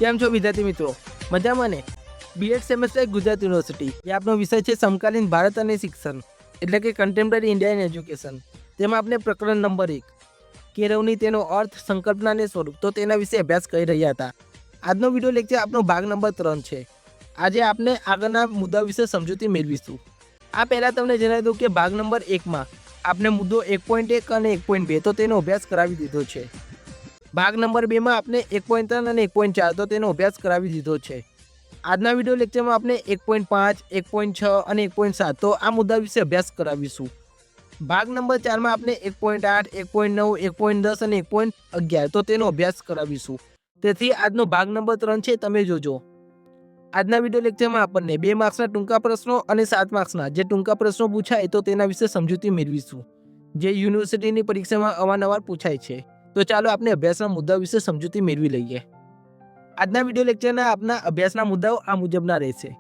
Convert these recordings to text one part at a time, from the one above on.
કેમ છો વિદ્યાર્થી મિત્રો? મજામાં ને? બીએડ સેમેસ્ટર ગુજરાત યુનિવર્સિટી એ આપનો વિષય છે સમકાલીન ભારત અને શિક્ષણ એટલે કે કન્ટેમ્પરરી ઇન્ડિયન એજ્યુકેશન. તેમાં આપણે પ્રકરણ નંબર 1 કેળવણી, તેનો અર્થ, સંકલ્પના અને સ્વરૂપ, તો તેના વિશે અભ્યાસ કરી રહ્યા હતા. આજનો વિડીયો લેક્ચર આપનો ભાગ નંબર 3 છે. આજે આપણે આગળના મુદ્દા વિશે સમજૂતી મેળવીશું. આ પહેલાં તમને જણાવી દઉં કે ભાગ નંબર 1માં આપણે મુદ્દો 1.1 અને 1.2 તો તેનો અભ્યાસ કરાવી દીધો છે. ભાગ નંબર 2માં આપણે 1.3 અને 1.4 તો તેનો અભ્યાસ કરાવી દીધો છે. આજના વિડીયો લેક્ચરમાં આપણે 1.5, 1.6 અને 1.7 તો આ મુદ્દા વિશે અભ્યાસ કરાવીશું. ભાગ નંબર 4માં આપણે 1.8, 1.9, 1.10 અને 1.11 તો તેનો અભ્યાસ કરાવીશું. તેથી આજનો ભાગ નંબર 3 છે, તમે જોજો. આજના વિડીયો લેક્ચરમાં આપણને 2 માર્ક્સના ટૂંકા પ્રશ્નો અને 7 માર્ક્સના જે ટૂંકા પ્રશ્નો પૂછાય તો તેના વિશે સમજૂતી મેળવીશું, જે યુનિવર્સિટીની પરીક્ષામાં અવારનવાર પૂછાય છે. તો ચાલો આપણે અભ્યાસના મુદ્દા વિશે સમજૂતી મેળવી લઈએ. આજના વિડીયો લેક્ચરના આપના અભ્યાસના મુદ્દાઓ આ મુજબના રહેશે.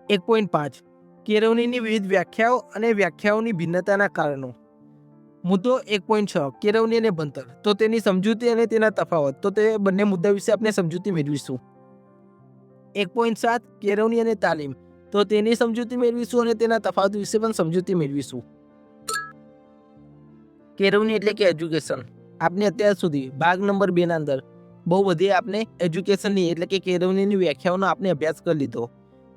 1.5 કેળવણીની વિવિધ વ્યાખ્યાઓ અને વ્યાખ્યાઓની ભિન્નતાના કારણો. મુદ્દો 1.6 કેળવણી અને ભણતર, તો તેની સમજૂતી અને તેના તફાવત, તો તે બંને મુદ્દા વિશે આપણે સમજૂતી મેળવીશું. 1.7 કેળવણી અને તાલીમ, તો તેની સમજૂતી મેળવીશું અને તેના તફાવત વિશે પણ સમજૂતી મેળવીશું. કેળવણી એટલે કે એજ્યુકેશન. આપણે અત્યાર સુધી ભાગ નંબર 2 ના અંદર બહુ બધી આપણે એજ્યુકેશનની એટલે કે કેળવણીની વ્યાખ્યાઓનો આપણે અભ્યાસ કરી લીધો.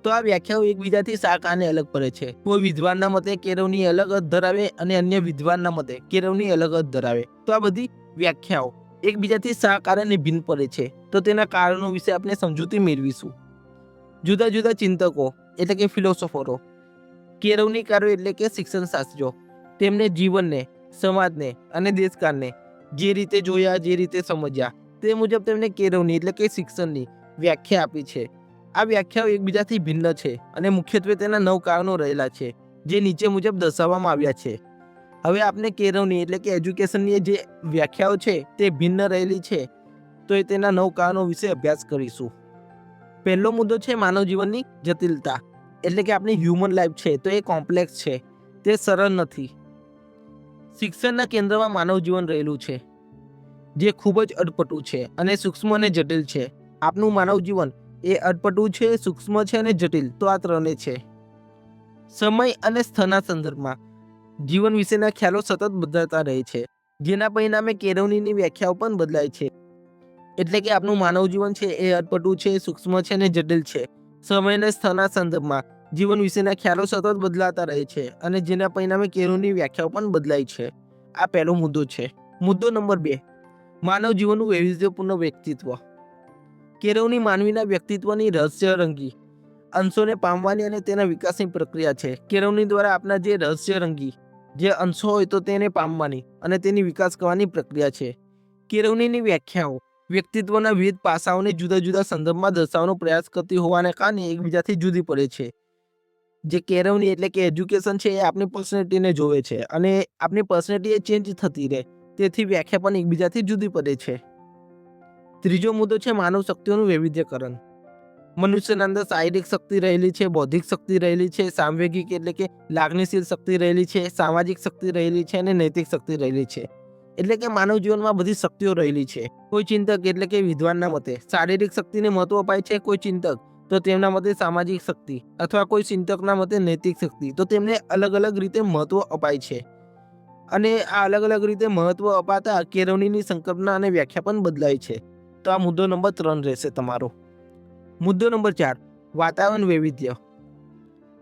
તો આ વ્યાખ્યાઓ એકબીજાથી શા કારણે અલગ પડે છે? કોઈ વિદ્વાનના મતે કેળવણી અલગ અર્થ ધરાવે અને અન્ય વિદ્વાનના મતે કેળવણી અલગ અર્થ ધરાવે. તો આ બધી વ્યાખ્યાઓ એકબીજાથી શા કારણે ભિન્ન પડે છે? તો તેના કારણો વિશે આપણે સમજૂતી મેળવીશું. જુદા જુદા ચિંતકો એટલે કે ફિલોસોફરો, કેળવણીકારો એટલે કે શિક્ષણશાસ્ત્રીઓ, તેમને જીવનને, સમાજને અને દેશકાળને જે રીતે જોયા, જે રીતે સમજ્યા, તે મુજબ તેમને કેળવણી એટલે કે શિક્ષણની વ્યાખ્યા આપી છે. આ વ્યાખ્યાઓ એકબીજાથી ભિન્ન છે અને મુખ્યત્વે તેના 9 કારણો રહેલા છે, જે નીચે મુજબ દર્શાવવામાં આવ્યા છે. હવે આપણે કેળવણી એટલે કે એજ્યુકેશનની જે વ્યાખ્યાઓ છે તે ભિન્ન રહેલી છે, તો એ તેના 9 કારણો વિશે અભ્યાસ કરીશું. પહેલો મુદ્દો છે માનવ જીવનની જટિલતા, એટલે કે આપણી હ્યુમન લાઈફ છે તો એ કોમ્પ્લેક્સ છે, તે સરળ નથી. શિક્ષણના કેન્દ્રમાં માનવ જીવન રહેલું છે, જે ખૂબ જ અટપટું છે અને સૂક્ષ્મ અને જટિલ છે. આપનું માનવ જીવન એ અટપટું છે, સૂક્ષ્મ છે અને જટિલ, તો આ ત્રણે છે. સમય અને સ્થળના સંદર્ભમાં જીવન વિશેના ખ્યાલો સતત બદલાતા રહે છે, જેના પરિણામે કેળવણીની વ્યાખ્યાઓ પણ બદલાય છે. એટલે કે આપનું માનવ જીવન છે એ અટપટું છે, સૂક્ષ્મ છે અને જટિલ છે. સમય અને સ્થળના સંદર્ભમાં જીવન વિશેના ખ્યાલો સતત બદલાતા રહે છે અને જેના પરિણામે કેળવણીની વ્યાખ્યાઓ પણ બદલાય છે. આ પહેલો મુદ્દો છે. મુદ્દો નંબર 2 માનવ જીવનનું વૈવિધ્યપૂર્ણ વ્યક્તિત્વ. કેળવણી માનવીના વ્યક્તિત્વની રહસ્યરંગી અંશોને પામવાની અને તેના વિકાસની પ્રક્રિયા છે. કેળવણી દ્વારા આપણા જે રહસ્યરંગી જે અંશો હોય તો તેને પામવાની અને તેની વિકાસ કરવાની પ્રક્રિયા છે. કેળવણીની વ્યાખ્યાઓ વ્યક્તિત્વના વિવિધ પાસાઓને જુદા જુદા સંદર્ભમાં દર્શાવવાનો પ્રયાસ કરતી હોવાને કારણે એકબીજાથી જુદી પડે છે. જે કેળવણી એટલે કે એજ્યુકેશન છે એ આપણી પર્સનાલિટીને જોવે છે અને આપણી પર્સનાલિટી એ ચેન્જ થતી રહે, તેથી વ્યાખ્યા પણ એકબીજાથી જુદી પડે છે. ત્રીજો મુદ્દો છે માનવ શક્તિઓનું વૈવિધ્યકરણ. મનુષ્યના અંદર શારીરિક શક્તિ રહેલી છે, બૌદ્ધિક શક્તિ રહેલી છે, સાંવેગિક એટલે કે લાગણીશીલ શક્તિ રહેલી છે, સામાજિક શક્તિ રહેલી છે અને નૈતિક શક્તિ રહેલી છે. એટલે કે માનવ જીવનમાં બધી શક્તિઓ રહેલી છે. કોઈ ચિંતક એટલે કે વિદ્વાનના મતે શારીરિક શક્તિને મહત્વ અપાય છે, કોઈ ચિંતક તો તેમના મતે સામાજિક શક્તિ, અથવા કોઈ ચિંતકના મતે નૈતિક શક્તિ, તો તેમને અલગ અલગ રીતે મહત્વ અપાય છે. અને આ અલગ અલગ રીતે મહત્વ અપાતા કેળવણીની સંકલ્પના અને વ્યાખ્યા પણ બદલાય છે. તો આ મુદ્દો નંબર 3 રહેશે તમારો. મુદ્દો નંબર 4 વાતાવરણ વૈવિધ્ય.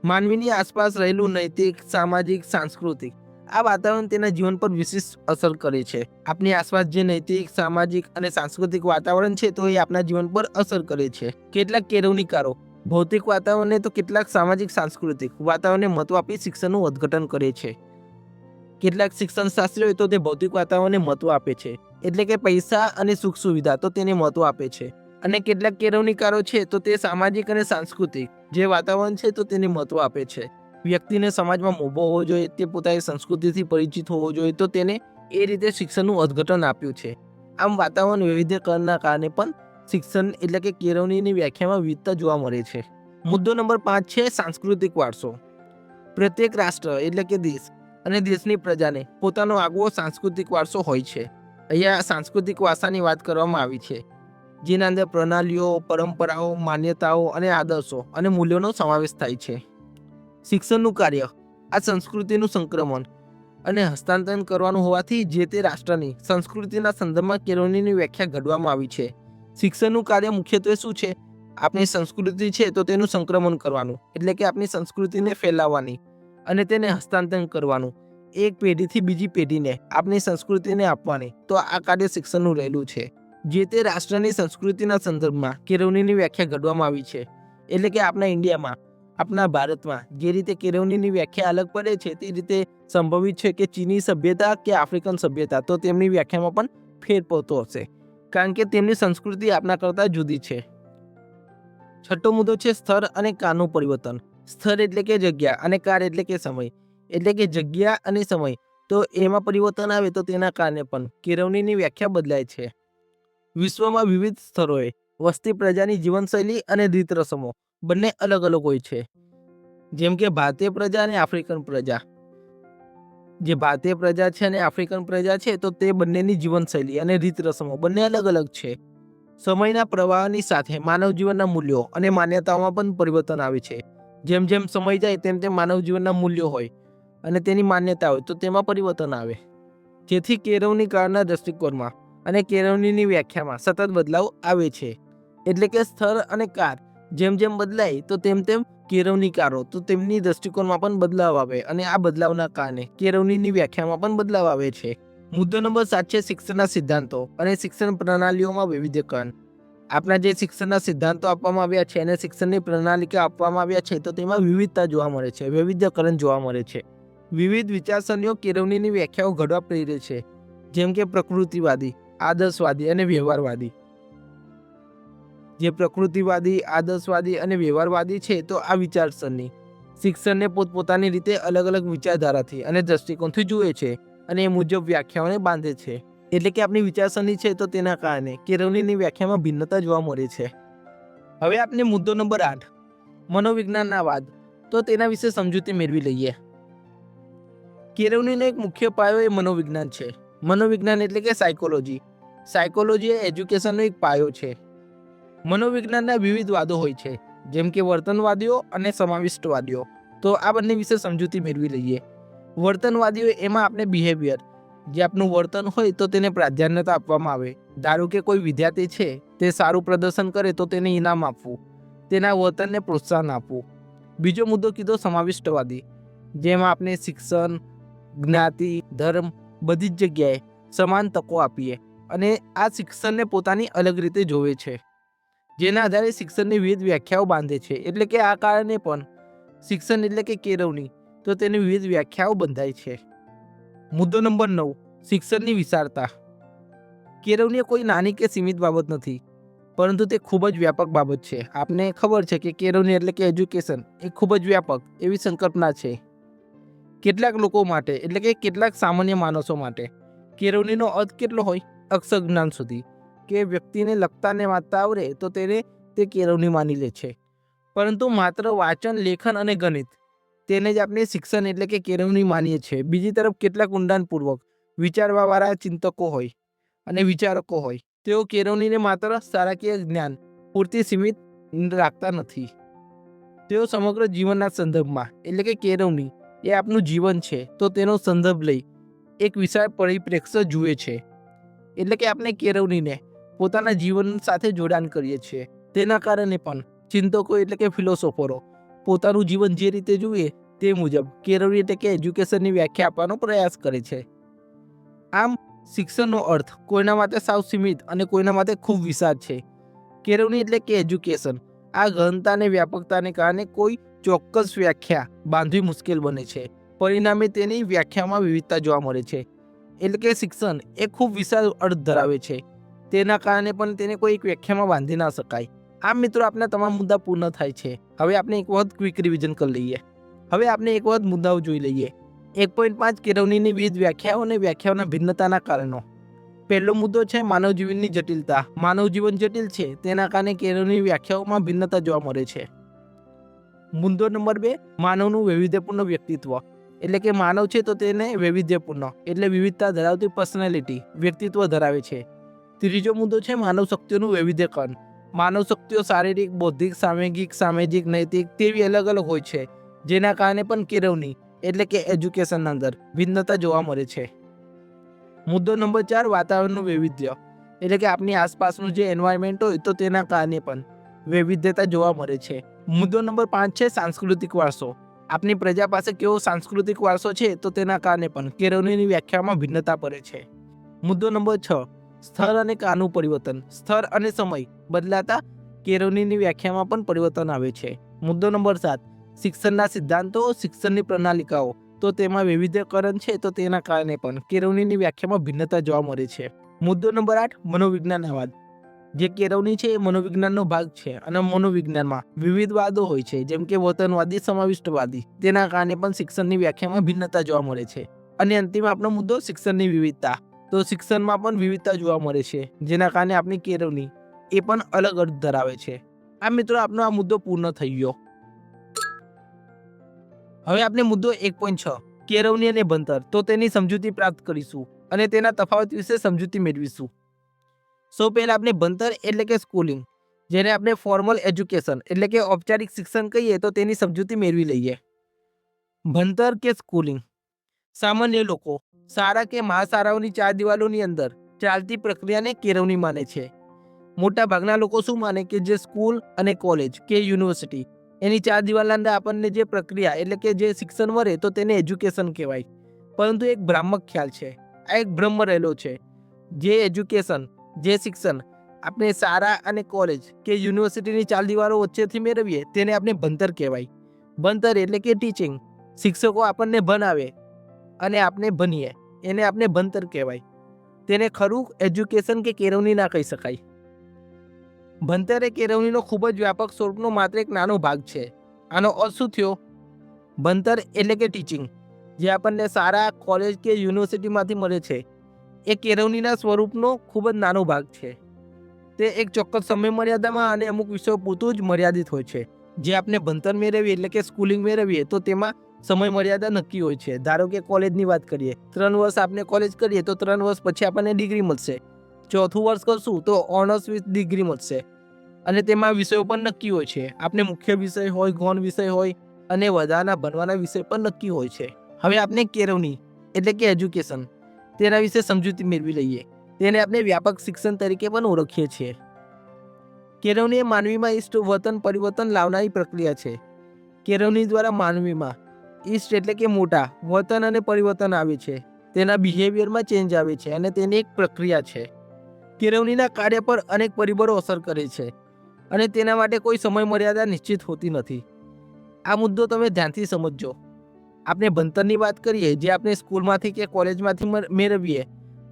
માનવીની આસપાસ રહેલું નૈતિક, સામાજિક, સાંસ્કૃતિક આ વાતાવરણ તેના જીવન પર વિશિષ્ટ અસર કરે છે. આપણી આસપાસ જે નૈતિક, સામાજિક અને સાંસ્કૃતિક વાતાવરણ છે તો એ આપણા જીવન પર અસર કરે છે. કેટલાક કેળવણીકારો ભૌતિક વાતાવરણને તો કેટલાક સામાજિક સાંસ્કૃતિક વાતાવરણને મહત્વ આપી શિક્ષણનું અર્થઘટન કરે છે. કેટલાક શિક્ષણશાસ્ત્રીઓ તો તે ભૌતિક વાતાવરણને મહત્વ આપે છે, એટલે કે પૈસા અને સુખ સુવિધા તો તેને મહત્વ આપે છે. અને કેટલાક કેળવણીકારો છે તો તે સામાજિક અને સાંસ્કૃતિક જે વાતાવરણ છે તો તેને મહત્વ આપે છે. વ્યક્તિને સમાજમાં મોભો હોવો જોઈએ, તે પોતાની સંસ્કૃતિથી પરિચિત હોવો જોઈએ, તો તેને એ રીતે શિક્ષણનું અર્થઘટન આપ્યું છે. આમ વાતાવરણ વૈવિધ્યકરણના કારણે પણ શિક્ષણ એટલે કે કેળવણીની વ્યાખ્યામાં વિવિધતા જોવા મળે છે. મુદ્દો નંબર 5 છે સાંસ્કૃતિક વારસો. પ્રત્યેક રાષ્ટ્ર એટલે કે દેશ અને દેશની પ્રજાને પોતાનો આગવો સાંસ્કૃતિક વારસો હોય છે. અહીંયા સાંસ્કૃતિક વારસાની વાત કરવામાં આવી છે. જેના અંદર પ્રણાલીઓ, પરંપરાઓ, માન્યતાઓ અને આદર્શો અને મૂલ્યોનો સમાવેશ થાય છે. શિક્ષણનું કાર્ય આ સંસ્કૃતિનું સંક્રમણ અને હસ્તાંતરણ કરવાનું હોવાથી જે તે રાષ્ટ્રની સંસ્કૃતિના સંદર્ભમાં કેળવણીની વ્યાખ્યા ઘડવામાં આવી છે. શિક્ષણનું કાર્ય મુખ્યત્વે શું છે? આપણી સંસ્કૃતિ છે તો તેનું સંક્રમણ કરવાનું, એટલે કે આપણી સંસ્કૃતિને ફેલાવવાની અને તેને હસ્તાંતરણ કરવાનું, એક પેઢીથી બીજી પેઢીને આપણી સંસ્કૃતિને આપવાની. તો આ કાર્ય શિક્ષણનું રહેલું છે. જે તે રાષ્ટ્રની સંસ્કૃતિના સંદર્ભમાં કેળવણીની વ્યાખ્યા ઘડવામાં આવી છે. એટલે કે આપણા ઇન્ડિયામાં, આપણા ભારતમાં જે રીતે કેળવણીની વ્યાખ્યા અલગ પડે છે તે રીતે સંભવિત છે કે ચીની સભ્યતા કે આફ્રિકન સભ્યતા તો તેમની વ્યાખ્યામાં પણ ફેર પડતો હશે, કારણ કે તેમની સંસ્કૃતિ આપણા કરતાં જુદી છે. છઠ્ઠો મુદ્દો છે સ્થળ અને કાળનું પરિવર્તન. સ્થળ એટલે કે જગ્યા અને કાળ એટલે કે સમય. એટલે કે જગ્યા અને સમય તો એમાં પરિવર્તન આવે તો તેના કારણે પણ કેળવણીની વ્યાખ્યા બદલાય છે. વિશ્વમાં વિવિધ સ્થળોએ વસતી પ્રજાની જીવનશૈલી અને રીત રસમો બંને અલગ અલગ હોય છે. જેમ કે ભારતીય પ્રજા અને આફ્રિકન પ્રજા. જે ભારતીય પ્રજા છે અને આફ્રિકન પ્રજા છે તો તે બંનેની જીવનશૈલી અને રીત રસમો બંને અલગ અલગ છે. સમયના પ્રવાહની સાથે માનવ જીવનના મૂલ્યો અને માન્યતાઓમાં પણ પરિવર્તન આવે છે. જેમ જેમ સમય જાય તેમ તેમ માનવ જીવનના મૂલ્યો હોય અને તેની માન્યતા હોય તો તેમાં પરિવર્તન આવે, જેથી કેળવણી કાળના દૃષ્ટિકોણમાં અને કેળવણીની વ્યાખ્યામાં સતત બદલાવ આવે છે. એટલે કે સ્થળ અને કાળ જેમ જેમ બદલાય તો તેમ તેમ કેળવણીકારો તો તેમની દૃષ્ટિકોણમાં પણ બદલાવ આવે અને આ બદલાવના કારણે કેળવણીની વ્યાખ્યામાં પણ બદલાવ આવે છે. મુદ્દો નંબર 7 છે શિક્ષણના સિદ્ધાંતો અને શિક્ષણ પ્રણાલીઓમાં વૈવિધ્યકરણ. આપણા જે શિક્ષણના સિદ્ધાંતો આપવામાં આવ્યા છે અને શિક્ષણની પ્રણાલિકા આપવામાં આવ્યા છે તો તેમાં વિવિધતા જોવા મળે છે, વૈવિધ્યકરણ જોવા મળે છે. વિવિધ વિચારસરણીઓ કેળવણીની વ્યાખ્યાઓ ઘડવા પ્રેરે છે, જેમ કે પ્રકૃતિવાદી, આદર્શવાદી અને વ્યવહારવાદી. જે પ્રકૃતિવાદી, આદર્શવાદી અને વ્યવહારવાદી છે તો આ વિચારસરણી શિક્ષણને પોતપોતાની રીતે અલગ અલગ વિચારધારાથી અને દ્રષ્ટિકોણથી જુએ છે અને એ મુજબ વ્યાખ્યાઓને બાંધે છે. એટલે કે આપણી વિચારસરણી છે તો તેના કારણે કેળવણીની વ્યાખ્યામાં ભિન્નતા જોવા મળે છે. હવે આપણે મુદ્દો નંબર 8 મનોવિજ્ઞાનના વાદ તો તેના વિશે સમજૂતી મેળવી લઈએ. કેળવણીનો એક મુખ્ય પાયો એ મનોવિજ્ઞાન છે. મનોવિજ્ઞાન એટલે કે સાયકોલોજી. સાયકોલોજી એ એજ્યુકેશનનો એક પાયો છે. મનોવિજ્ઞાનના વિવિધ વાદો હોય છે, જેમ કે વર્તનવાદીઓ અને સમાવિષ્ટવાદીઓ. તો આ બંને વિશે સમજૂતી મેળવી લઈએ. વર્તનવાદીઓ એમાં આપણે બિહેવિયર, જે આપણું વર્તન હોય તો તેને પ્રાધાન્યતા આપવામાં આવે. ધારો કે કોઈ વિદ્યાર્થી છે તે સારું પ્રદર્શન કરે તો તેને ઇનામ આપવું, તેના વર્તનને પ્રોત્સાહન આપવું. બીજો મુદ્દો કીધો સમાવિષ્ટવાદી, જેમાં આપણે શિક્ષણ, જ્ઞાતિ, ધર્મ બધી જ જગ્યાએ સમાન તકો આપીએ અને આ શિક્ષણને પોતાની અલગ રીતે જોવે છે, જેના આધારે શિક્ષણની વિવિધ વ્યાખ્યાઓ બાંધે છે. એટલે કે આ કારણે પણ શિક્ષણ એટલે કે કેળવણી તો તેની વિવિધ વ્યાખ્યાઓ બંધાય છે. મુદ્દો નંબર 9 શિક્ષણની વિશાળતા. કેળવણી કોઈ નાની કે સીમિત બાબત નથી, પરંતુ તે ખૂબ જ વ્યાપક બાબત છે. આપને ખબર છે કે કેળવણી એટલે કે એજ્યુકેશન એ ખૂબ જ વ્યાપક એવી સંકલ્પના છે. કેટલાક લોકો માટે એટલે કે કેટલાક સામાન્ય માણસો માટે કેળવણીનો અર્થ કેટલો હોય? અક્ષર જ્ઞાન સુધી, કે વ્યક્તિને લખતા ને વાંચતા આવડે તો તેને તે કેળવણી માની લે છે. પરંતુ માત્ર વાંચન, લેખન અને ગણિત તેને જ આપણે શિક્ષણ એટલે કે કેળવણી માનીએ છીએ. બીજી તરફ કેટલાક ઊંડાણપૂર્વક વિચારવાવાળા ચિંતકો હોય અને વિચારકો હોય, તેઓ કેળવણીને માત્ર શાળાકીય જ્ઞાન પૂરતી સીમિત રાખતા નથી. તેઓ સમગ્ર જીવનના સંદર્ભમાં એટલે કે કેળવણી એ આપનું જીવન છે તો તેનો સંદર્ભ લઈ એક વિશાળ પરિપ્રેક્ષ્ય જુએ છે. એટલે કે આપણે કેળવણીને પોતાના જીવન સાથે જોડાણ કરીએ છીએ. તેના કારણે પણ ચિંતકો એટલે કે ફિલોસોફરો પોતાનું જીવન જે રીતે જુએ તે મુજબ કેળવણી એટલે કે એજ્યુકેશનની વ્યાખ્યા આપવાનો પ્રયાસ કરે છે. આમ શિક્ષણનો અર્થ કોઈના માટે સાવ સીમિત અને કોઈના માટે ખૂબ વિશાળ છે. કેળવણી એટલે કે એજ્યુકેશન આ ઘનતા અને વ્યાપકતાને કારણે કોઈ ચોક્કસ વ્યાખ્યા બાંધવી મુશ્કેલ બને છે. પરિણામે તેની વ્યાખ્યામાં વિવિધતા જોવા મળે છે. એટલે કે શિક્ષણ એ ખૂબ વિશાળ અર્થ ધરાવે છે, તેના કારણે પણ તેને કોઈ એક વ્યાખ્યામાં બાંધી ના શકાય. આમ મિત્રો, આપણા તમામ મુદ્દા પૂર્ણ થાય છે. હવે આપણે એક વખત ક્વિક રિવિઝન કરી લઈએ. હવે આપણે એક વખત મુદ્દાઓ જોઈ લઈએ. 1.5 કેળવણીની વિવિધ વ્યાખ્યાઓ અને વ્યાખ્યાઓના ભિન્નતાના કારણો. પહેલો મુદ્દો છે માનવ જીવનની જટિલતા. માનવ જીવન જટિલ છે, તેના કારણે કેળવણીની વ્યાખ્યાઓમાં ભિન્નતા જોવા મળે છે. મુદ્દો નંબર 2 માનવનું વૈવિધ્યપૂર્ણ વ્યક્તિત્વ. એટલે કે માનવ છે તો તેને વૈવિધ્યપૂર્ણ એટલે વિવિધતા ધરાવતી પર્સનાલિટી વ્યક્તિત્વ ધરાવે છે. ત્રીજો મુદ્દો છે માનવ શક્તિઓનું વૈવિધ્યકરણ. માનવ શક્તિઓ શારીરિક, બૌદ્ધિક, સામાજિક, નૈતિક તેવી અલગ અલગ હોય છે, જેના કારણે પણ કેળવણી એટલે કે એજ્યુકેશનના અંદર ભિન્નતા જોવા મળે છે. મુદ્દો નંબર 4, વાતાવરણનું વૈવિધ્ય એટલે કે આપણી આસપાસનું જે એન્વાયરમેન્ટ હોય તો તેના કારણે પણ વૈવિધ્યતા જોવા મળે છે. મુદ્દો નંબર 5 છે સાંસ્કૃતિક વારસો. આપણી પ્રજા પાસે કેવો સાંસ્કૃતિક વારસો છે તો તેના કારણે પણ કેળવણીની વ્યાખ્યામાં ભિન્નતા પડે છે. મુદ્દો નંબર 6, સ્થળ અને કાળનું પરિવર્તન. સ્થળ અને સમય બદલાતા કેળવણીની વ્યાખ્યામાં પણ પરિવર્તન આવે છે. મુદ્દો નંબર 7, શિક્ષણના સિદ્ધાંતો, શિક્ષણની પ્રણાલિકાઓ તો તેમાં વૈવિધ્યકરણ છે તો તેના કારણે પણ કેળવણીની વ્યાખ્યામાં ભિન્નતા જોવા મળે છે. મુદ્દો નંબર 8, મનોવિજ્ઞાનવાદ. જે કેળવણી છે એ મનોવિજ્ઞાનનો ભાગ છે અને મનોવિજ્ઞાનમાં વિવિધ વાદો હોય છે, જેમ કે વર્તનવાદી, સમાવિષ્ટવાદી. તેના કારણે પણ શિક્ષણની વ્યાખ્યામાં ભિન્નતા જોવા મળે છે. અને અંતિમ આપણો મુદ્દો શિક્ષણની વિવિધતા. તો શિક્ષણમાં પણ વિવિધતા જોવા મળે છે, જેના કારણે આપણી કેળવણી એ પણ અલગ અર્થ ધરાવે છે. આ મિત્રો આપનો આ મુદ્દો પૂર્ણ થઈ ગયો. હવે આપણે મુદ્દો 1.6 કેળવણી અને ભણતર તો તેની સમજૂતી પ્રાપ્ત કરીશું અને તેના તફાવત વિશે સમજૂતી મેળવીશું. સૌ પહેલા આપણે ભણતર એટલે કે સ્કૂલિંગ, જેને આપણે ફોર્મલ એજ્યુકેશન એટલે કે ઔપચારિક શિક્ષણ કહીએ તો તેની સમજૂતી મેળવી લઈએ. ભણતર કે સ્કૂલિંગ સામાન્ય લોકો શાળા કે મહાશાળાઓની 4 દિવાલોની અંદર ચાલતી પ્રક્રિયાને કેળવણી માને છે. મોટા ભાગના લોકો શું માને કે જે સ્કૂલ અને કોલેજ કે યુનિવર્સિટી એની 4 દિવાલના અંદર આપણને જે પ્રક્રિયા એટલે કે જે શિક્ષણ મળે તો તેને એજ્યુકેશન કહેવાય. પરંતુ એક ભ્રામક ખ્યાલ છે, આ એક ભ્રમ રહેલો છે. જે એજ્યુકેશન, જે શિક્ષણ આપણે શાળા અને કોલેજ કે યુનિવર્સિટીની 4 દિવાલો વચ્ચેથી મેળવીએ તેને આપણે ભણતર કહેવાય. ભણતર એટલે કે ટીચિંગ, શિક્ષકો આપણને ભણાવે અને આપણે ભણીએ, એને આપણે ભણતર કહેવાય. તેને ખરું એજ્યુકેશન કે કેળવણી ના કહી શકાય. ભણતર એ કેળવણીનો ખૂબ જ વ્યાપક સ્વરૂપનો માત્ર એક નાનો ભાગ છે. આનો અર્થ શું થયો? ભણતર એટલે કે ટીચિંગ, જે આપણને શાળા, કોલેજ કે યુનિવર્સિટીમાંથી મળે છે, એ કેળવણીના સ્વરૂપનો ખૂબ જ નાનો ભાગ છે. તે એક ચોક્કસ સમય મર્યાદામાં અને અમુક વિષયો પૂરતું જ મર્યાદિત હોય છે. જે આપણે ભણતર મેળવીએ એટલે કે સ્કૂલિંગ મેળવીએ તો તેમાં સમય મર્યાદા નક્કી હોય છે. ધારો કે કોલેજની વાત કરીએ, 3 વર્ષ આપણે કોલેજ કરીએ તો 3 વર્ષ પછી આપણને ડિગ્રી મળશે. 4થું વર્ષ કરશું તો ઓનર્સ વિથ ડિગ્રી મળશે અને તેમાં વિષયો પણ નક્કી હોય છે. આપણે મુખ્ય વિષય હોય, ગૌણ વિષય હોય અને વધારાના ભણવાના વિષય પણ નક્કી હોય છે. હવે આપણે કેળવણી એટલે કે એજ્યુકેશન તેના વિશે સમજૂતી મેળવી લઈએ. તેને આપણે વ્યાપક શિક્ષણ તરીકે પણ ઓળખીએ છીએ. કેળવણી એ માનવીમાં ઇષ્ટ વર્તન પરિવર્તન લાવનારી પ્રક્રિયા છે. કેળવણી દ્વારા માનવીમાં ઇષ્ટ એટલે કે મોટા વર્તન અને પરિવર્તન આવે છે. તેના બિહેવિયરમાં ચેન્જ આવે છે અને તેની એક પ્રક્રિયા છે. કેળવણીના કાર્ય પર અનેક પરિબળો અસર કરે છે અને તેના માટે કોઈ સમય મર્યાદા નિશ્ચિત હોતી નથી. આ મુદ્દો તમે ધ્યાનથી સમજજો. આપણે ભણતરની વાત કરીએ, જે આપણે સ્કૂલમાંથી કે કોલેજમાંથી મેળવીએ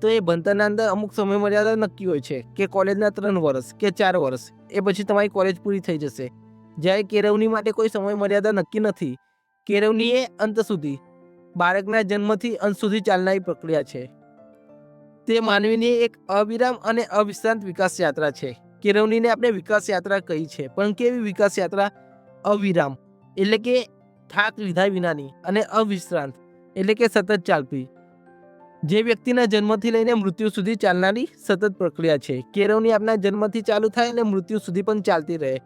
તો એ ભણતરના અંદર અમુક સમય મર્યાદા નક્કી હોય છે કે કોલેજના 3 વર્ષ કે 4 વર્ષ, એ પછી તમારી કોલેજ પૂરી થઈ જશે. જ્યારે કેળવણી માટે કોઈ સમય મર્યાદા નક્કી નથી. કેળવણી એ અંત સુધી, બાળકના જન્મથી અંત સુધી ચાલનારી પ્રક્રિયા છે. તે માનવીની એક અવિરામ અને અવિશ્રાંત વિકાસ યાત્રા છે. કેળવણીને આપણે વિકાસ યાત્રા કહી છે, પણ કેવી વિકાસ યાત્રા? અવિરામ એટલે કે થાક લીધા વિનાની અને અવિશ્રાંત એટલે કે સતત ચાલતી. જે વ્યક્તિના જન્મથી લઈને મૃત્યુ સુધી ચાલનારી સતત પ્રક્રિયા છે. કેળવણી આપણા જન્મથી ચાલુ થાય અને મૃત્યુ સુધી પણ ચાલતી રહે.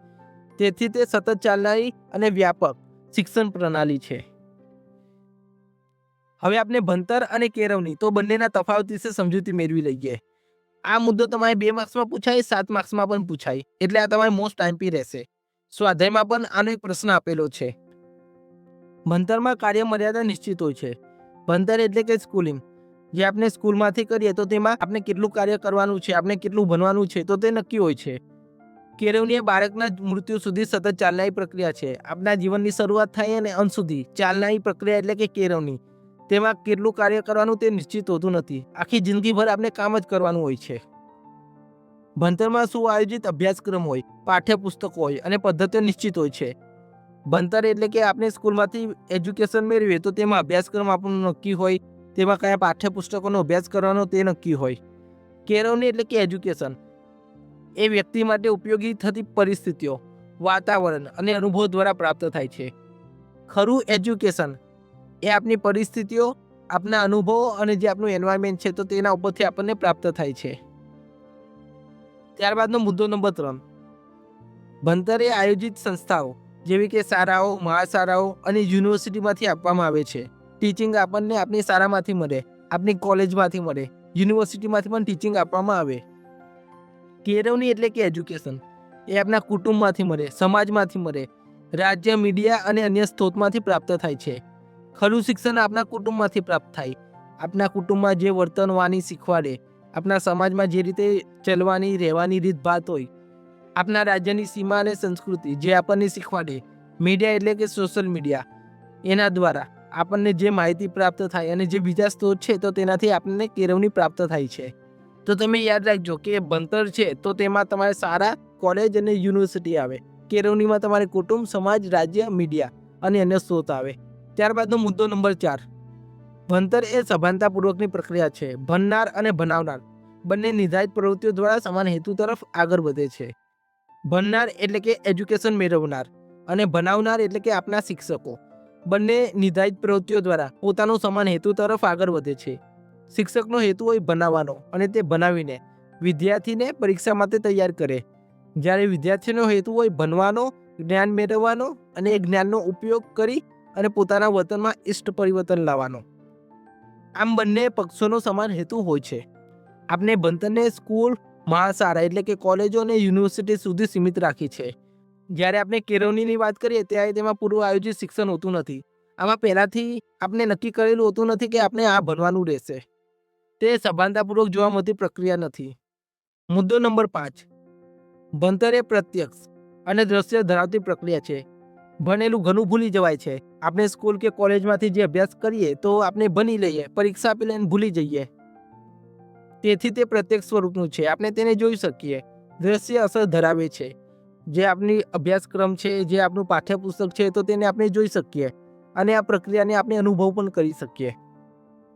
તેથી તે સતત ચાલનારી અને વ્યાપક શિક્ષણ પ્રણાલી છે. હવે આપણે ભણતર અને કેળવણી તો બંનેના તફાવત વિશે સમજૂતી મેળવી લઈએ. આ મુદ્દો તમારે 2 માર્ક્સમાં પૂછાય, 7 માર્ક્સમાં પણ પૂછાય, એટલે આ તમારે મોસ્ટ આઈએમપી રહેશે. સ્વાધ્યાયમાં પણ આનો એક પ્રશ્ન આપેલો છે. ભણતરમાં કાર્ય મર્યાદા નિશ્ચિત હોય છે. ભણતર એટલે કે સ્કૂલિંગ, જે આપણે સ્કૂલમાંથી કરીએ તો તેમાં આપણે કેટલું કાર્ય કરવાનું છે, આપણે કેટલું ભણવાનું છે તો તે નક્કી હોય છે. કેળવણી એ બાળકના મૃત્યુ સુધી સતત ચાલનારી પ્રક્રિયા છે. આપણા જીવનની શરૂઆત થાય અને અંત સુધી ચાલનારી પ્રક્રિયા એટલે કે કેળવણી. તેમાં કેટલું કાર્ય કરવાનું તે નિશ્ચિત હોતું નથી. આખી જિંદગીભર આપણે કામ જ કરવાનું હોય છે. ભણતરમાં સુઆયોજિત અભ્યાસક્રમ હોય, પાઠ્યપુસ્તકો હોય અને પદ્ધતિઓ નિશ્ચિત હોય છે. ભણતર એટલે કે આપણે સ્કૂલમાંથી એજ્યુકેશન મેળવીએ તો તેમાં અભ્યાસક્રમ આપણું નક્કી હોય, તેમાં કયા પાઠ્યપુસ્તકોનો અભ્યાસ કરવાનો તે નક્કી હોય. કેળવણી એટલે કે એજ્યુકેશન એ વ્યક્તિ માટે ઉપયોગી થતી પરિસ્થિતિઓ, વાતાવરણ અને અનુભવ દ્વારા પ્રાપ્ત થાય છે. ખરું એજ્યુકેશન એ આપણી પરિસ્થિતિઓ, આપણા અનુભવો અને જે આપણું એન્વાયરમેન્ટ છે તો તેના ઉપરથી આપણને પ્રાપ્ત થાય છે. ત્યારબાદનો મુદ્દો નંબર 3, ભણતર એ આયોજિત સંસ્થાઓ જેવી કે શાળાઓ, મહાશાળાઓ અને યુનિવર્સિટીમાંથી આપવામાં આવે છે. ટીચિંગ આપણને આપણી શાળામાંથી મળે, આપણી કોલેજમાંથી મળે, યુનિવર્સિટીમાંથી પણ ટીચિંગ આપવામાં આવે. કેળવણી એટલે કે એજ્યુકેશન એ આપણા કુટુંબમાંથી મળે, સમાજમાંથી મળે, રાજ્ય, મીડિયા અને અન્ય સ્ત્રોતમાંથી પ્રાપ્ત થાય છે. ખરું શિક્ષણ આપણા કુટુંબમાંથી પ્રાપ્ત થાય. આપણા કુટુંબમાં જે વર્તન વાણી શીખવાડે, આપણા સમાજમાં જે રીતે ચલવાની રહેવાની રીતભાત હોય, આપણા રાજ્યની સીમા અને સંસ્કૃતિ જે આપણને શીખવાડે, મીડિયા એટલે કે સોશિયલ મીડિયા, એના દ્વારા આપણને જે માહિતી પ્રાપ્ત થાય અને જે બીજા સ્ત્રોત છે તો તેનાથી આપણને કેળવણી પ્રાપ્ત થાય છે. તો તમે યાદ રાખજો કે ભણતર છે તો તેમાં તમારે શાળા, કોલેજ અને યુનિવર્સિટી આવે. કેળવણીમાં તમારે કુટુંબ, સમાજ, રાજ્ય, મીડિયા અને અન્ય સ્ત્રોત આવે. ત્યારબાદનો મુદ્દો નંબર 4, ભણતર એ સભાનતાપૂર્વકની પ્રક્રિયા છે. ભણનાર અને ભણાવનાર બંને નિર્ધારિત પ્રવૃત્તિઓ દ્વારા સમાન હેતુ તરફ આગળ વધે છે. ભણનાર એટલે કે એજ્યુકેશન મેળવનાર અને ભણાવનાર એટલે કે આપણા શિક્ષકો બંને નિર્ધારિત પ્રવૃત્તિઓ દ્વારા પોતાનો સમાન હેતુ તરફ આગળ વધે છે. શિક્ષકનો હેતુ હોય ભણાવવાનો અને તે ભણાવીને વિદ્યાર્થીને પરીક્ષા માટે તૈયાર કરે, જ્યારે વિદ્યાર્થીનો હેતુ હોય ભણવાનો, જ્ઞાન મેળવવાનો અને એ જ્ઞાનનો ઉપયોગ કરી અને પોતાના વર્તનમાં ઇષ્ટ પરિવર્તન લાવવાનો. આમ બંને પક્ષોનો સમાન હેતુ હોય છે. આપણે ભણતરને સ્કૂલ, મહાશાળા એટલે કે કોલેજો અને યુનિવર્સિટી સુધી સીમિત રાખી છે. જ્યારે આપણે કેળવણીની વાત કરીએ ત્યારે તેમાં પૂર્વ આયોજિત શિક્ષણ હોતું નથી. આમાં પહેલાથી આપણે નક્કી કરેલું હોતું નથી કે આપણે આ ભણવાનું રહેશે. તે સભાનતાપૂર્વક જોવા મળતી પ્રક્રિયા નથી. મુદ્દો નંબર 5, ભણતર એ પ્રત્યક્ષ અને દ્રશ્ય ધરાવતી પ્રક્રિયા છે. ભણેલું ઘણું ભૂલી જવાય છે. આપણે સ્કૂલ કે કોલેજમાંથી જે અભ્યાસ કરીએ તો આપણે ભણી લઈએ, પરીક્ષા આપી લઈને ભૂલી જઈએ. તેથી તે પ્રત્યક્ષ સ્વરૂપનું છે, આપણે તેને જોઈ શકીએ. દ્રશ્ય અસર ધરાવે છે. જે આપણી અભ્યાસક્રમ છે, જે આપણું પાઠ્યપુસ્તક છે તો તેને આપણે જોઈ શકીએ અને આ પ્રક્રિયાને આપણે અનુભવ પણ કરી શકીએ.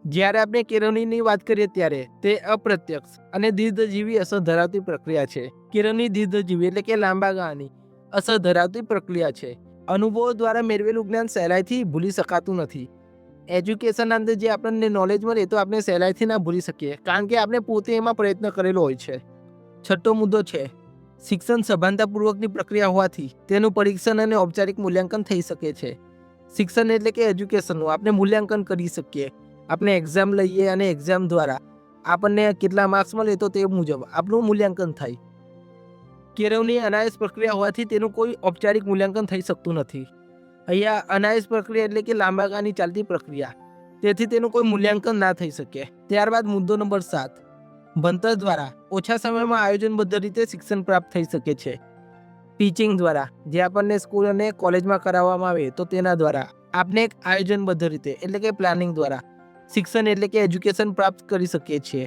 જ્યારે આપણે કેળવણીની વાત કરીએ ત્યારે તે અપ્રત્યક્ષ અને દીર્ઘજીવી અસર ધરાવતી પ્રક્રિયા છે. કેળવણી દીર્ઘજીવી એટલે કે લાંબા ગાળાની અસર ધરાવતી પ્રક્રિયા છે. અનુભવો દ્વારા મેળવેલું જ્ઞાન સહેલાઈથી ભૂલી શકાતું નથી. એજ્યુકેશનના અંદર જે આપણને નોલેજ મળે તો આપણે સહેલાઈથી ના ભૂલી શકીએ, કારણ કે આપણે પોતે એમાં પ્રયત્ન કરેલો હોય છે. 6થો મુદ્દો છે, શિક્ષણ સભાનતાપૂર્વકની પ્રક્રિયા હોવાથી તેનું પરીક્ષણ અને ઔપચારિક મૂલ્યાંકન થઈ શકે છે. શિક્ષણ એટલે કે એજ્યુકેશનનું આપણે મૂલ્યાંકન કરી શકીએ. આપણે એક્ઝામ લઈએ અને એક્ઝામ દ્વારા આપણને કેટલા માર્ક્સ મળે તો તે મુજબ આપણું મૂલ્યાંકન થાય. કેળવણી અનાયાસ પ્રક્રિયા હોવાથી તેનું કોઈ ઔપચારિક મૂલ્યાંકન થઈ શકતું નથી. અહીંયા અનાયાસ પ્રક્રિયા એટલે કે લાંબા ગાળાની ચાલતી પ્રક્રિયા, તેથી તેનું કોઈ મૂલ્યાંકન ના થઈ શકે. ત્યારબાદ મુદ્દો નંબર 7, ભણતર દ્વારા ઓછા સમયમાં આયોજનબદ્ધ રીતે શિક્ષણ પ્રાપ્ત થઈ શકે છે. ટીચિંગ દ્વારા જે આપણને સ્કૂલ અને કોલેજમાં કરાવવામાં આવે તો તેના દ્વારા આપણે એક આયોજનબદ્ધ રીતે એટલે કે પ્લાનિંગ દ્વારા શિક્ષણ એટલે કે એજ્યુકેશન પ્રાપ્ત કરી શકીએ છીએ.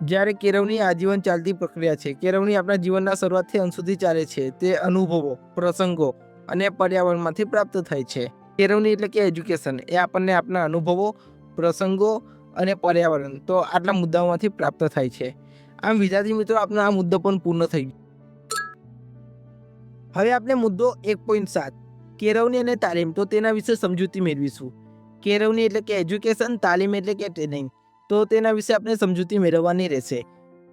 જ્યારે કેળવણી આજીવન ચાલતી પ્રક્રિયા છે. કેળવણી આપણા જીવનના શરૂઆતથી અંત સુધી ચાલે છે. તે અનુભવો, પ્રસંગો અને પર્યાવરણમાંથી પ્રાપ્ત થાય છે. કેળવણી એટલે કે એજ્યુકેશન એ આપણને આપણા અનુભવો, પ્રસંગો અને પર્યાવરણ તો આટલા મુદ્દાઓમાંથી પ્રાપ્ત થાય છે. આમ વિદ્યાર્થી મિત્રો, આપનો આ મુદ્દો પણ પૂર્ણ થઈ ગયો. હવે આપણે મુદ્દો 1.7, કેળવણી અને તાલીમ તો તેના વિશે સમજૂતી મેળવીશું. કેળવણી એટલે કે એજ્યુકેશન, તાલીમ એટલે કે ટ્રેનિંગ, તો તેના વિશે આપણે સમજૂતી મેળવવાની રહેશે.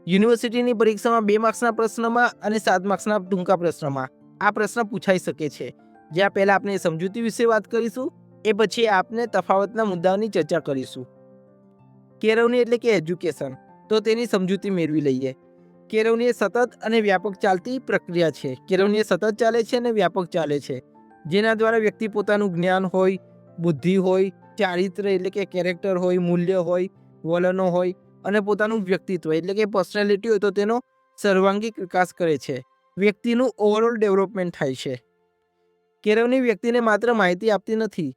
યુનિવર્સિટીની પરીક્ષામાં 2 માર્ક્સના પ્રશ્નમાં અને 7 માર્ક્સના ટૂંકા પ્રશ્નમાં આ પ્રશ્ન પૂછાઈ શકે છે. જ્યાં પહેલા આપણે સમજૂતી વિશે વાત કરીશું, એ પછી આપણે તફાવતના મુદ્દાઓની ચર્ચા કરીશું. કેળવણી એટલે કે એજ્યુકેશન, તો તેની સમજૂતી મેળવી લઈએ. કેળવણી એ સતત અને વ્યાપક ચાલતી પ્રક્રિયા છે. કેળવણી એ સતત ચાલે છે અને વ્યાપક ચાલે છે, જેના દ્વારા વ્યક્તિ પોતાનું જ્ઞાન હોય, બુદ્ધિ હોય, ચારિત્ર એટલે કે કેરેક્ટર હોય, મૂલ્ય હોય, વલણો હોય અને પોતાનું વ્યક્તિત્વ એટલે કે પર્સનાલિટી હોય તો તેનો સર્વાંગીક વિકાસ કરે છે. વ્યક્તિનું ઓવરઓલ ડેવલપમેન્ટ થાય છે. કેળવણી વ્યક્તિને માત્ર માહિતી આપતી નથી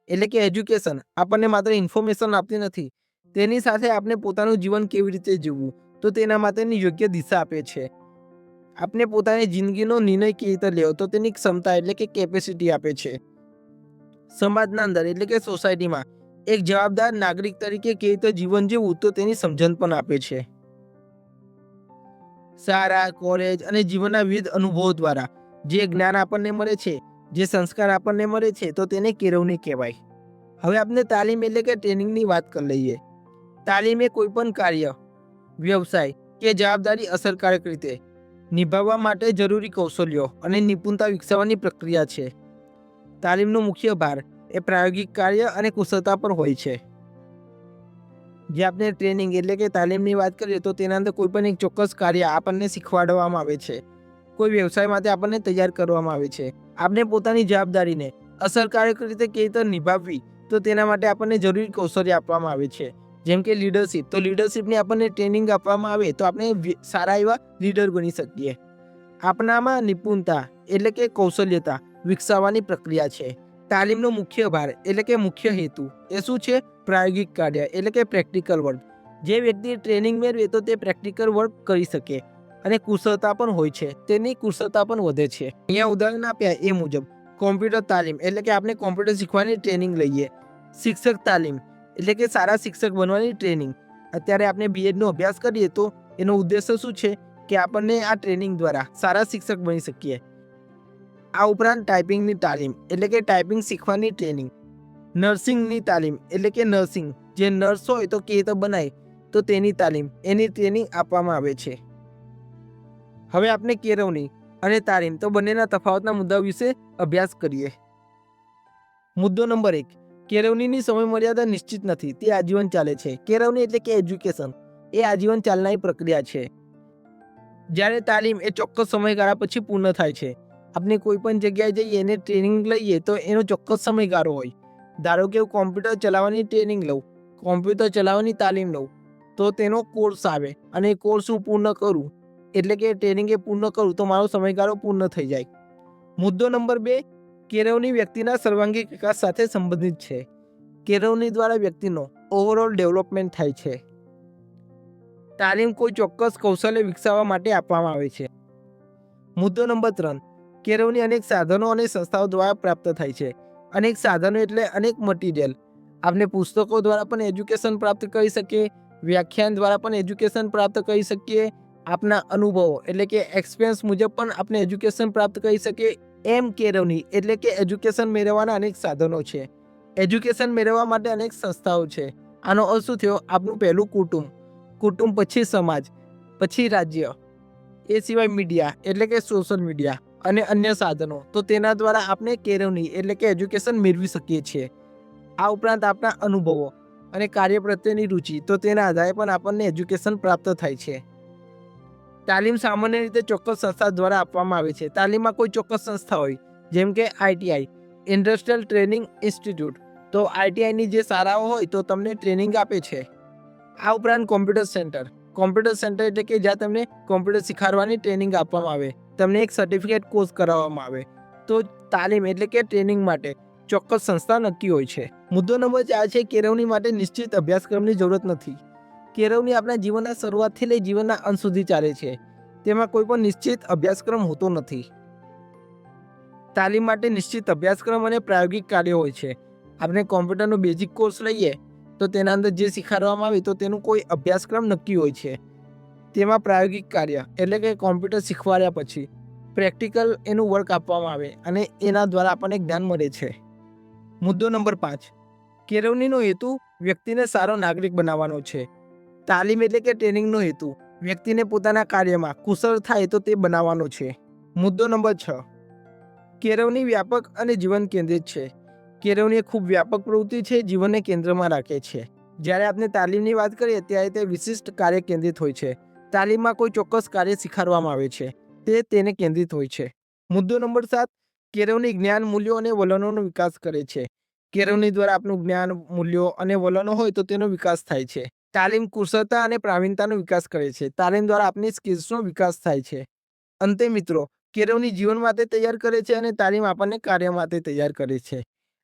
એટલે કે એજ્યુકેશન આપણને માત્ર ઇન્ફોર્મેશન આપતી નથી, તેની સાથે આપણે પોતાનું જીવન કેવી રીતે જીવવું તો તેના માટેની યોગ્ય દિશા આપે છે. આપણે પોતાની જિંદગીનો નિર્ણય કેવી રીતે લેવો તો તેની ક્ષમતા એટલે કે કેપેસિટી આપે છે. સમાજના અંદર એટલે કે સોસાયટીમાં એક જવાબદાર નાગરિક તરીકે કેવી રીતે જીવન જીવવું તો તેની સમજણ પણ આપે છે. શાળા, કોલેજ અને જીવનના વિવિધ અનુભવો દ્વારા જે જ્ઞાન આપણને મળે છે, જે સંસ્કાર આપણને મળે છે તો તેને કેળવણી કહેવાય. હવે આપણે તાલીમ એટલે કે ટ્રેનિંગની વાત કરી લઈએ. તાલીમ એ કોઈ પણ કાર્ય, વ્યવસાય કે જવાબદારી અસરકારક રીતે નિભાવવા માટે જરૂરી કૌશલ્યો અને નિપુણતા વિકસાવવાની પ્રક્રિયા છે. તાલીમનો મુખ્ય ભાર એ પ્રાયોગિક કાર્ય અને કુશળતા પર હોય છે. જે આપણે ટ્રેનિંગ એટલે કે તાલીમની વાત કરીએ તો તેના અંદર કોઈ પણ એક ચોક્કસ કાર્ય આપણને શીખવાડવામાં આવે છે. કોઈ વ્યવસાય માટે આપણને તૈયાર કરવામાં આવે છે. આપણે પોતાની જવાબદારીને અસરકારક રીતે કેવી રીતે નિભાવવી તો તેના માટે આપણને જરૂરી કૌશલ્ય આપવામાં આવે છે. જેમ કે લીડરશિપ, તો લીડરશિપની આપણને ટ્રેનિંગ આપવામાં આવે તો આપણે સારા એવા લીડર બની શકીએ. આપણામાં નિપુણતા એટલે કે કૌશલ્યતા વિકસાવવાની પ્રક્રિયા છે. તાલીમનો મુખ્ય ભાર એટલે કે મુખ્ય હેતુ એ શું છે? પ્રાયોગિક કાર્ય એટલે કે પ્રેક્ટિકલ વર્ક. જે વ્યક્તિ ટ્રેનિંગ મેળવે તો તે પ્રેક્ટિકલ વર્ક કરી શકે અને કુશળતા પણ હોય છે, તેની કુશળતા પણ વધે છે. અહીંયા ઉદાહરણ આપ્યા એ મુજબ કોમ્પ્યુટર તાલીમ એટલે કે આપણે કોમ્પ્યુટર શીખવાની ટ્રેનિંગ લઈએ. શિક્ષક તાલીમ એટલે કે સારા શિક્ષક બનવાની ટ્રેનિંગ. અત્યારે આપણે બીએડનો અભ્યાસ કરીએ તો એનો ઉદ્દેશ્ય શું છે કે આપણને આ ટ્રેનિંગ દ્વારા સારા શિક્ષક બની શકીએ. આ ઉપરાંત ટાઈપિંગની તાલીમ એટલે કે ટાઈપિંગ શીખવાની ટ્રેનિંગ. નર્સિંગની તાલીમ એટલે કે નર્સિંગ, જે નર્સ હોય તો કેવી રીતે બનાય તો તેની તાલીમ, એની ટ્રેનિંગ આપવામાં આવે છે. હવે આપણે કેળવણી અને તાલીમ તો બંનેના તફાવતના મુદ્દા વિશે અભ્યાસ કરીએ. મુદ્દો નંબર 1, કેળવણીની સમય મર્યાદા નિશ્ચિત નથી, તે આજીવન ચાલે છે. કેળવણી એટલે કે એજ્યુકેશન એ આજીવન ચાલનારી પ્રક્રિયા છે. જ્યારે તાલીમ એ ચોક્કસ સમયગાળા પછી પૂર્ણ થાય છે. આપણે કોઈ પણ જગ્યાએ જઈએ અને ટ્રેનિંગ લઈએ તો એનો ચોક્કસ સમયગાળો હોય. ધારો કે હું કોમ્પ્યુટર ચલાવવાની ટ્રેનિંગ લઉં, કોમ્પ્યુટર ચલાવવાની તાલીમ લઉં તો તેનો કોર્સ આવે અને એ કોર્સ હું પૂર્ણ કરું એટલે કે ટ્રેનિંગ એ પૂર્ણ કરું તો મારો સમયગાળો પૂર્ણ થઈ જાય. મુદ્દો નંબર 2, કેળવણી વ્યક્તિના સર્વાંગીણ વિકાસ સાથે સંબંધિત છે. કેળવણી દ્વારા વ્યક્તિનો ઓવરઓલ ડેવલપમેન્ટ થાય છે. તાલીમ કોઈ ચોક્કસ કૌશલ્ય વિકસાવવા માટે આપવામાં આવે છે. મુદ્દો નંબર 3, કેળવણી અનેક સાધનો અને સંસ્થાઓ દ્વારા પ્રાપ્ત થાય છે. અનેક સાધનો એટલે અનેક મટીરિયલ. આપણે પુસ્તકો દ્વારા પણ એજ્યુકેશન પ્રાપ્ત કરી શકીએ, વ્યાખ્યાન દ્વારા પણ એજ્યુકેશન પ્રાપ્ત કરી શકીએ, આપના અનુભવો એટલે કે એક્સપિરિયન્સ મુજબ પણ આપણે એજ્યુકેશન પ્રાપ્ત કરી શકીએ. એમ કેળવણી એટલે કે એજ્યુકેશન મેળવવાના અનેક સાધનો છે. એજ્યુકેશન મેળવવા માટે અનેક સંસ્થાઓ છે. આનો અર્થ શું થયો? આપણું પહેલું કુટુંબ, કુટુંબ પછી સમાજ, પછી રાજ્ય, એ સિવાય મીડિયા એટલે કે સોશિયલ મીડિયા અને અન્ય સાધનો. તો તેના દ્વારા આપણે કેળવણી એટલે કે એજ્યુકેશન મેળવી શકીએ છીએ. આ ઉપરાંત આપણા અનુભવો અને કાર્ય પ્રત્યેની રુચિ, તો તેના આધારે પણ આપણને એજ્યુકેશન પ્રાપ્ત થાય છે. તાલીમ સામાન્ય રીતે ચોક્કસ સંસ્થા દ્વારા આપવામાં આવે છે. તાલીમમાં કોઈ ચોક્કસ સંસ્થા હોય, જેમ કે આઈટીઆઈ ઇન્ડસ્ટ્રીયલ ટ્રેનિંગ ઇન્સ્ટિટ્યૂટ. તો આઈટીઆઈની જે શાળાઓ હોય તો તમને ટ્રેનિંગ આપે છે. આ ઉપરાંત કોમ્પ્યુટર સેન્ટર, કોમ્પ્યુટર સેન્ટર એટલે કે જ્યાં તમને કોમ્પ્યુટર શીખવાડવાની ટ્રેનિંગ આપવામાં આવે, તમને એક સર્ટિફિકેટ કોર્સ કરાવવામાં આવે. તો તાલીમ એટલે કે ટ્રેનિંગ માટે ચોક્કસ સંસ્થા નક્કી હોય છે. મુદ્દો નંબર 4 છે, કેળવણી માટે નિશ્ચિત અભ્યાસક્રમની જરૂરત નથી. કેળવણી આપણા જીવનના શરૂઆતથી લઈ જીવનના અંત સુધી ચાલે છે. તેમાં કોઈ પણ નિશ્ચિત અભ્યાસક્રમ હોતો નથી. તાલીમ માટે નિશ્ચિત અભ્યાસક્રમ અને પ્રાયોગિક કાર્ય હોય છે. આપણે કોમ્પ્યુટરનો બેઝિક કોર્સ લઈએ તો તેના અંદર જે શીખવાડવામાં આવે તો તેનું કોઈ અભ્યાસક્રમ નક્કી હોય છે. તેમાં પ્રાયોગિક કાર્ય એટલે કે કોમ્પ્યુટર શીખવાડ્યા પછી પ્રેક્ટિકલ એનું વર્ક આપવામાં આવે અને એના દ્વારા આપણને જ્ઞાન મળે છે. મુદ્દો નંબર 5, કેળવણીનો હેતુ વ્યક્તિને સારો નાગરિક બનાવવાનો છે. તાલીમ એટલે કે ટ્રેનિંગનો હેતુ વ્યક્તિને પોતાના કાર્યમાં કુશળ થાય તો તે બનાવવાનો છે. મુદ્દો નંબર 6, કેળવણી વ્યાપક અને જીવન કેન્દ્રિત છે. કેળવણી એ ખૂબ વ્યાપક પ્રવૃત્તિ છે, જીવનને કેન્દ્રમાં રાખે છે. જ્યારે આપણે તાલીમની વાત કરીએ ત્યારે તે વિશિષ્ટ કાર્ય કેન્દ્રિત હોય છે. તાલીમમાં કોઈ ચોક્કસ કાર્ય શીખવાડવામાં આવે છે, તે તેને કેન્દ્રિત હોય છે. મુદ્દો નંબર 7, કેળવણી જ્ઞાન, મૂલ્યો અને વલણોનો વિકાસ કરે છે. કેળવણી દ્વારા આપણું જ્ઞાન, મૂલ્યો અને વલણો હોય તો તેનો વિકાસ થાય છે. તાલીમ કુશળતા અને પ્રાવીણતાનો વિકાસ કરે છે. તાલીમ દ્વારા આપણી સ્કિલ્સનો વિકાસ થાય છે. અંતે મિત્રો, કેળવણી જીવન માટે તૈયાર કરે છે અને તાલીમ આપણને કાર્ય માટે તૈયાર કરે છે.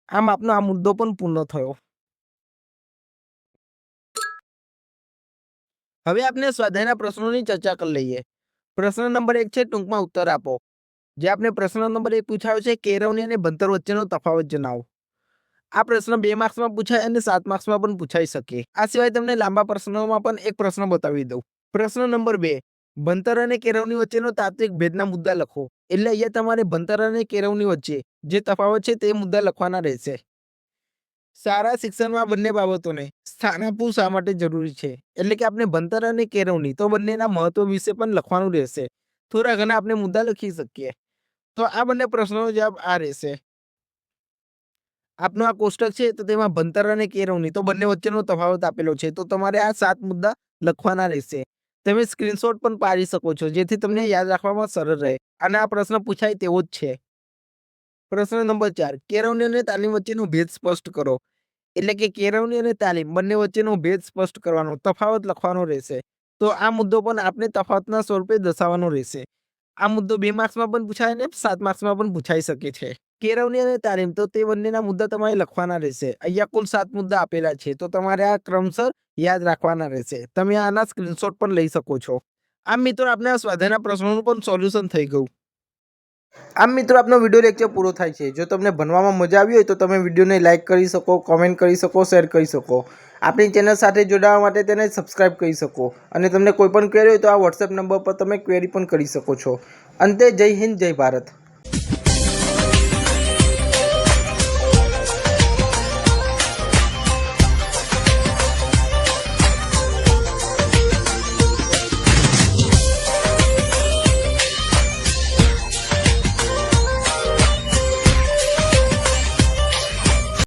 આમ આપનો આ મુદ્દો પણ પૂર્ણ થયો. હવે આપણે સ્વાધ્યાયના પ્રશ્નોની ચર્ચા કરી લઈએ. પ્રશ્ન નંબર 1 છે, ટૂંકમાં ઉત્તર આપો. જે આપણે પ્રશ્ન નંબર 1 પૂછાયો છે, કેળવણી અને ભણતર વચ્ચેનો તફાવત જણાવો. આ પ્રશ્ન 2 માર્ક્સમાં પૂછાય અને 7 માર્ક્સમાં પણ પૂછાઈ શકે. આ સિવાય તમને લાંબા પ્રશ્નોમાં પણ એક પ્રશ્ન બતાવી દઉં. પ્રશ્ન નંબર 2, ભણતર અને કેળવણી વચ્ચેનો તાત્વિક ભેદના મુદ્દા લખો. એટલે અહીંયા તમારે ભણતર અને કેળવણી વચ્ચે જે તફાવત છે તે મુદ્દા લખવાના રહેશે. સારા શિક્ષણમાં બંને બાબતોને સ્થાન આપવું શા માટે જરૂરી છે? એટલે કે આપણે ભણતર અને કેળવણી તો બંનેના મહત્વ વિશે પણ લખવાનું રહેશે. થોડા ઘણા આપણે મુદ્દા લખી શકીએ. તો આ બંને પ્રશ્નોનો જવાબ આ રહેશે. આપનો આ કોષ્ટક છે તો તેમાં ભણતર અને કેળવણી તો બંને વચ્ચેનો તફાવત આપેલો છે. તો તમારે આ 7 મુદ્દા લખવાના રહેશે. તમે સ્ક્રીનશોટ પણ પાડી શકો છો જેથી તમને યાદ રાખવામાં સરળ રહે અને આ પ્રશ્ન પૂછાય તેવો જ છે. પ્રશ્ન નંબર 4 કેળવણી અને તાલીમ વચ્ચેનો ભેદ સ્પષ્ટ કરો. એટલે કે કેળવણી અને તાલીમ બંને વચ્ચેનો ભેદ સ્પષ્ટ કરવાનો, તફાવત લખવાનો રહેશે. તો આ મુદ્દો પણ આપણે તફાવતના સ્વરૂપે દર્શાવવાનો રહેશે. આ મુદ્દો 2 માર્ક્સમાં પણ પૂછાય અને 7 માર્ક્સમાં પણ પૂછાઈ શકે છે. કેળવણી અને તાલીમ તો તે બંનેના મુદ્દા તમારે લખવાના રહેશે. અહીંયા કુલ 7 મુદ્દા આપેલા છે તો તમારે આ ક્રમસર યાદ રાખવાના રહેશે. તમે આના સ્ક્રીનશોટ પણ લઈ શકો છો. આમ મિત્રો આપણે આ સ્વાધ્યાયના પ્રશ્નોનું પણ સોલ્યુશન થઈ ગયું. આમ મિત્રો આપનો વિડીયો લેક્ચર પૂરો થાય છે. જો તમને ભણવામાં મજા આવી હોય તો તમે વિડીયોને લાઇક કરી શકો, કોમેન્ટ કરી શકો, શેર કરી શકો. આપણી ચેનલ સાથે જોડાવા માટે તેને સબસ્ક્રાઇબ કરી શકો અને તમને કોઈ પણ ક્વેરી હોય તો આ વોટ્સએપ નંબર પર તમે ક્વેરી પણ કરી શકો છો. અંતે જય હિન્દ, જય ભારત.